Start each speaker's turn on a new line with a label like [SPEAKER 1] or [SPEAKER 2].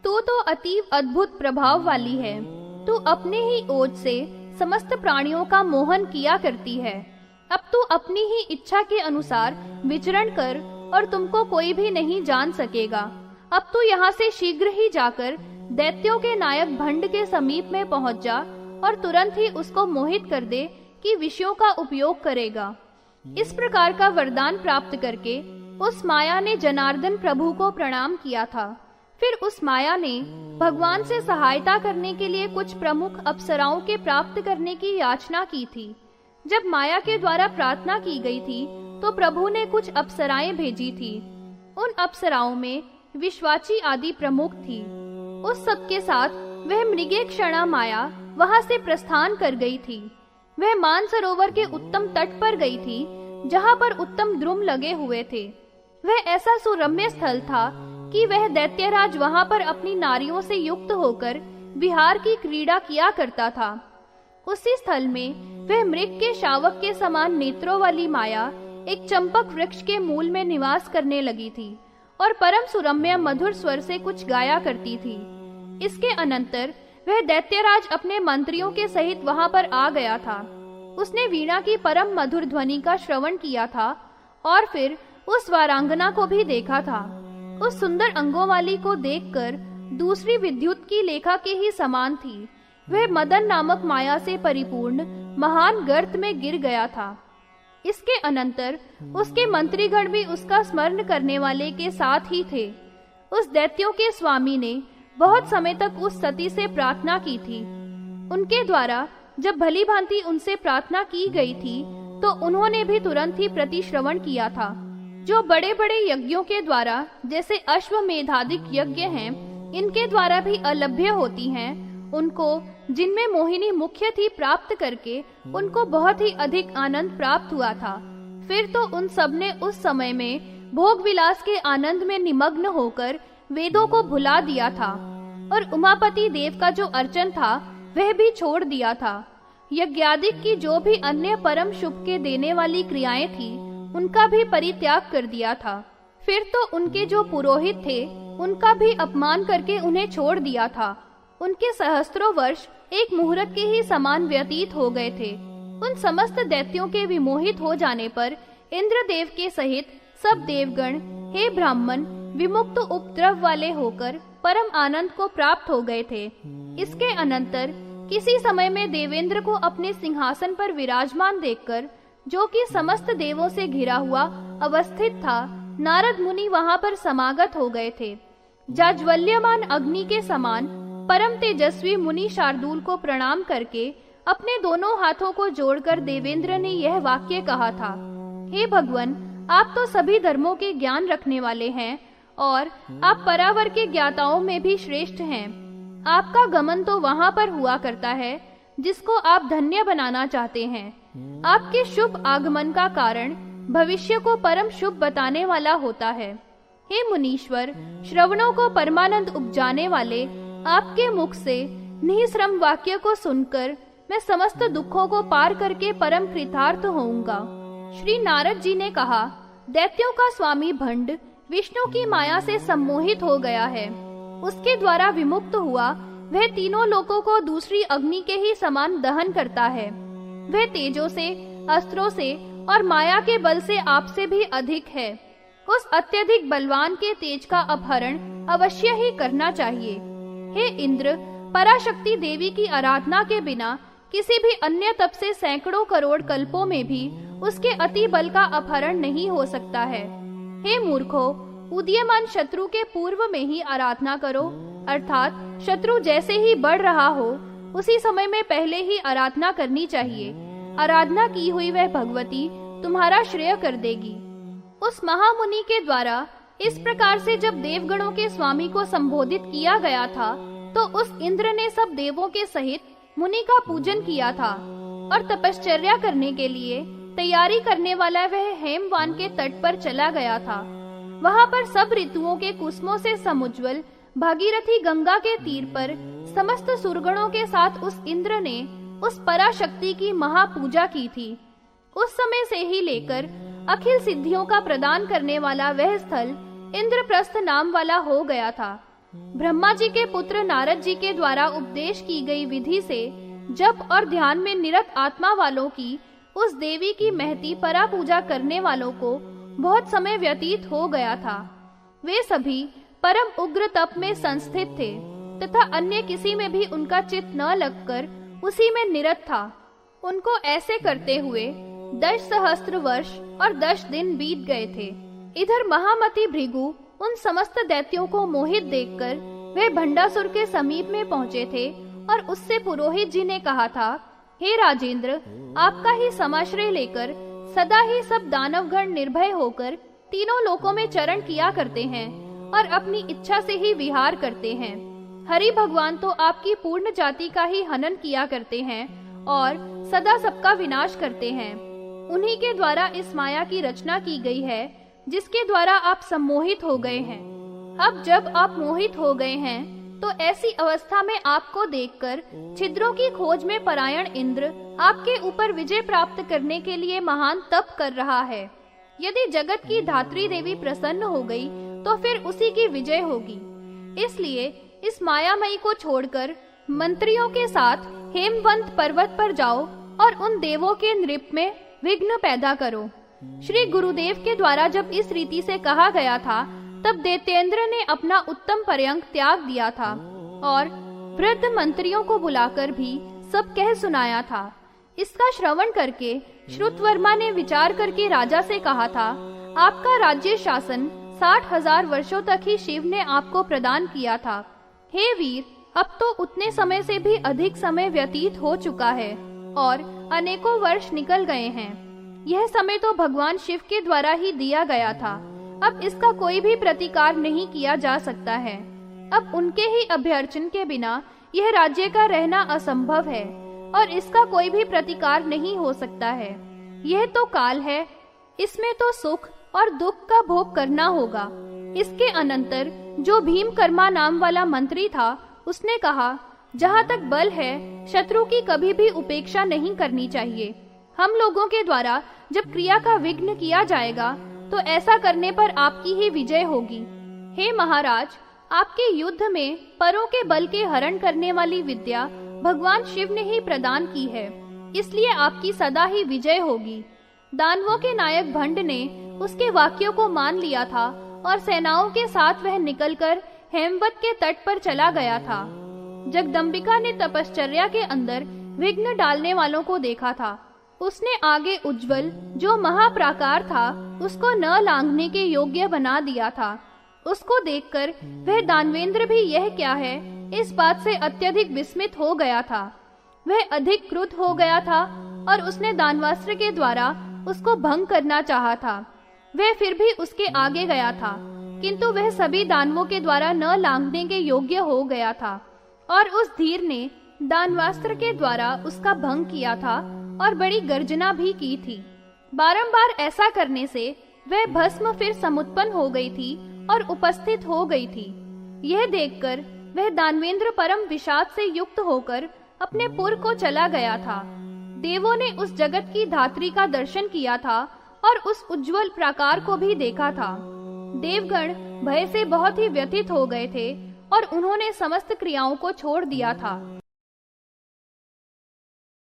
[SPEAKER 1] तू तो अतीव अद्भुत प्रभाव वाली है। तू अपने ही ओज से समस्त प्राणियों का मोहन किया करती है। अब तू अपनी ही इच्छा के अनुसार विचरण कर और तुमको कोई भी नहीं जान सकेगा। अब तू यहाँ से शीघ्र ही जाकर दैत्यों के नायक भंड के समीप में पहुँच जा और तुरंत ही उसको मोहित कर दे कि विषयों का उपयोग करेगा। इस प्रकार का वरदान प्राप्त करके उस माया ने जनार्दन प्रभु को प्रणाम किया था। फिर उस माया ने भगवान से सहायता करने के लिए कुछ प्रमुख अप्सराओं के प्राप्त करने की याचना की थी। जब माया के द्वारा प्रार्थना की गई थी तो प्रभु ने कुछ अप्सराएं भेजी थी। उन अप्सराओं में विश्वाची आदि प्रमुख थी। उस सब के साथ वह मृगेक्षणा माया वहां से प्रस्थान कर गई थी। वह मानसरोवर के उत्तम तट पर गई थी जहां पर उत्तम द्रुम लगे हुए थे। वह ऐसा सुरम्य स्थल था कि वह दैत्यराज वहां पर अपनी नारियों से युक्त होकर विहार की क्रीड़ा किया करता था। उसी स्थल में वह मृग के शावक के समान नेत्रों वाली माया एक चंपक वृक्ष के मूल में निवास करने लगी थी और परम सुरम्य मधुर स्वर से कुछ गाया करती थी। इसके अनंतर वह दैत्यराज अपने मंत्रियों के सहित वहां पर आ गया था। उसने वीणा की परम मधुर ध्वनि का श्रवण किया था और फिर उस वारांगना को भी देखा था। उस सुंदर अंगों वाली को देखकर दूसरी विद्युत की लेखा के ही समान थी। वह मदन नामक माया से परिपूर्ण महान गर्त में गिर गया था। इसके अनंतर उसके मंत्रीगण भी उसका स्मरण करने वाले के साथ ही थे। उस दैत्यों के स्वामी ने बहुत समय तक उस सती से प्रार्थना की थी। उनके द्वारा जब भली भांति उनसे प्रार्थना की गई थी तो उन्होंने भी तुरंत ही प्रतिश्रवण किया था। जो बड़े बड़े यज्ञों के द्वारा जैसे अश्वमेधादिक यज्ञ हैं, इनके द्वारा भी अलभ्य होती हैं, उनको जिनमें मोहिनी मुख्य थी प्राप्त करके उनको बहुत ही अधिक आनंद प्राप्त हुआ था। फिर तो उन सब ने उस समय में भोग विलास के आनंद में निमग्न होकर वेदों को भुला दिया था और उमापति देव का जो अर्चन था वह भी छोड़ दिया था। यज्ञादिक की जो भी अन्य परम शुभ के देने वाली क्रियाएं थी उनका भी परित्याग कर दिया था। फिर तो उनके जो पुरोहित थे उनका भी अपमान करके उन्हें छोड़ दिया था। उनके सहस्त्रों वर्ष एक मुहूर्त के ही समान व्यतीत हो गए थे। उन समस्त दैत्यों के विमोहित हो जाने पर इंद्रदेव के सहित सब देवगण हे ब्राह्मण विमुक्त उपद्रव वाले होकर परम आनंद को प्राप्त हो गए थे। इसके अनंतर किसी समय में देवेंद्र को अपने सिंहासन पर विराजमान देखकर, जो कि समस्त देवों से घिरा हुआ अवस्थित था, नारद मुनि वहां पर समागत हो गए थे। जाज्वल्यमान अग्नि के समान परम तेजस्वी मुनि शार्दूल को प्रणाम करके अपने दोनों हाथों को जोड़कर देवेंद्र ने यह वाक्य कहा था, हे भगवान, आप तो सभी धर्मों के ज्ञान रखने वाले हैं और आप परावर के ज्ञाताओं में भी श्रेष्ठ हैं। आपका गमन तो वहां पर हुआ करता है जिसको आप धन्य बनाना चाहते हैं। आपके शुभ आगमन का कारण भविष्य को परम शुभ बताने वाला होता है। हे मुनीश्वर, श्रवणों को परमानंद उपजाने वाले आपके मुख से निःश्रम वाक्य को सुनकर मैं समस्त दुखों को पार करके परम कृतार्थ होऊंगा। श्री नारद जी ने कहा, दैत्यों का स्वामी भंड विष्णु की माया से सम्मोहित हो गया है। उसके द्वारा विमुक्त हुआ वह तीनों लोकों को दूसरी अग्नि के ही समान दहन करता है। वह तेजों से, अस्त्रों से और माया के बल से आपसे भी अधिक है। उस अत्यधिक बलवान के तेज का अपहरण अवश्य ही करना चाहिए। हे इंद्र, पराशक्ति देवी की आराधना के बिना किसी भी अन्य तप से सैकड़ों करोड़ कल्पों में भी उसके अति बल का अपहरण नहीं हो सकता है। हे मूर्खो, उदीयमान शत्रु के पूर्व में ही आराधना करो, अर्थात शत्रु जैसे ही बढ़ रहा हो उसी समय में पहले ही आराधना करनी चाहिए। आराधना की हुई वह भगवती तुम्हारा श्रेय कर देगी। उस महामुनि के द्वारा इस प्रकार से जब देवगणों के स्वामी को संबोधित किया गया था तो उस इंद्र ने सब देवों के सहित मुनि का पूजन किया था और तपश्चर्या करने के लिए तैयारी करने वाला वह हेमवान के तट पर चला गया था। वहां पर सब ऋतुओं के कुसुमों से समुज्वल भागीरथी गंगा के तीर पर समस्त सुरगणों के साथ उस इंद्र ने उस पराशक्ति की महापूजा की थी। उस समय से ही लेकर अखिल सिद्धियों का प्रदान करने वाला वह स्थल इंद्रप्रस्थ नाम वाला हो गया था। ब्रह्मा जी के पुत्र नारद जी के द्वारा उपदेश की गई विधि से जप और ध्यान में निरत आत्मा वालों की उस देवी की महती परा पूजा करने वालों को बहुत समय व्यतीत हो गया था। वे सभी परम उग्र तप में संस्थित थे तथा अन्य किसी में भी उनका चित्त न लगकर उसी में निरत था। उनको ऐसे करते हुए 10 सहस्त्र वर्ष और 10 दिन बीत गए थे। इधर महामती भृगु उन समस्त दैत्यों को मोहित देखकर वे भंडासुर के समीप में पहुँचे थे और उससे पुरोहित जी ने कहा था, हे राजेंद्र, आपका ही समाश्रय लेकर सदा ही सब दानवगण निर्भय होकर तीनों लोकों में चरण किया करते हैं और अपनी इच्छा से ही विहार करते हैं। हरि भगवान तो आपकी पूर्ण जाति का ही हनन किया करते हैं और सदा सबका विनाश करते हैं। उन्हीं के द्वारा इस माया की रचना की गई है जिसके द्वारा आप सम्मोहित हो गए हैं। अब जब आप मोहित हो गए हैं तो ऐसी अवस्था में आपको देखकर छिद्रों की खोज में परायण इंद्र आपके ऊपर विजय प्राप्त करने के लिए महान तप कर रहा है। यदि जगत की धात्री देवी प्रसन्न हो गई तो फिर उसी की विजय होगी। इसलिए इस मायामयी को छोड़कर मंत्रियों के साथ हेमवंत पर्वत पर जाओ और उन देवों के नृप में विघ्न पैदा करो। श्री गुरुदेव के द्वारा जब इस रीति से कहा गया था तब दैत्येंद्र ने अपना उत्तम पर्यंक त्याग दिया था और वृद्ध मंत्रियों को बुलाकर भी सब कह सुनाया था। इसका श्रवण करके श्रुतवर्मा ने विचार करके राजा से कहा था, आपका राज्य शासन 60,000 वर्षों तक ही शिव ने आपको प्रदान किया था। हे वीर, अब तो उतने समय से भी अधिक समय व्यतीत हो चुका है और अनेकों वर्ष निकल गए हैं। यह समय तो भगवान शिव के द्वारा ही दिया गया था। अब इसका कोई भी प्रतिकार नहीं किया जा सकता है। अब उनके ही अभ्यर्चन के बिना यह राज्य का रहना असंभव है और इसका कोई भी प्रतिकार नहीं हो सकता है। यह तो काल है, इसमें तो सुख और दुख का भोग करना होगा। इसके अनंतर जो भीमकर्मा नाम वाला मंत्री था उसने कहा, जहाँ तक बल है शत्रु की कभी भी उपेक्षा नहीं करनी चाहिए। हम लोगों के द्वारा जब क्रिया का विघ्न किया जाएगा तो ऐसा करने पर आपकी ही विजय होगी। हे महाराज, आपके युद्ध में परों के बल के हरण करने वाली विद्या भगवान शिव ने ही प्रदान की है, इसलिए आपकी सदा ही विजय होगी। दानवों के नायक भंड ने उसके वाक्यों को मान लिया था और सेनाओं के साथ वह निकलकर हेमवत के तट पर चला गया था। जगदम्बिका ने तपश्चर्या के अंदर विघ्न डालने वालों को देखा था। उसने आगे उज्जवल जो महाप्राकार था उसको न लांघने के योग्य बना दिया था। उसको देखकर वह दानवेंद्र भी यह क्या है इस बात से अत्यधिक विस्मित हो गया था। वह अधिक क्रुद्ध हो गया था और उसने दानवास्त्र के द्वारा उसको भंग करना चाहा था। वह फिर भी उसके आगे गया था, किंतु वह सभी दानवों के द्वारा न लांघने के योग्य हो गया था और उस धीर ने दानवास्त्र के द्वारा उसका भंग किया था और बड़ी गर्जना भी की थी। बारंबार ऐसा करने से वह भस्म फिर समुत्पन्न हो गई थी और उपस्थित हो गई थी। यह देखकर वह दानवेंद्र परम विषाद से युक्त होकर अपने पुर को चला गया था। देवों ने उस जगत की धात्री का दर्शन किया था और उस उज्जवल प्राकार को भी देखा था। देवगण भय से बहुत ही व्यथित हो गए थे और उन्होंने समस्त क्रियाओं को छोड़ दिया था।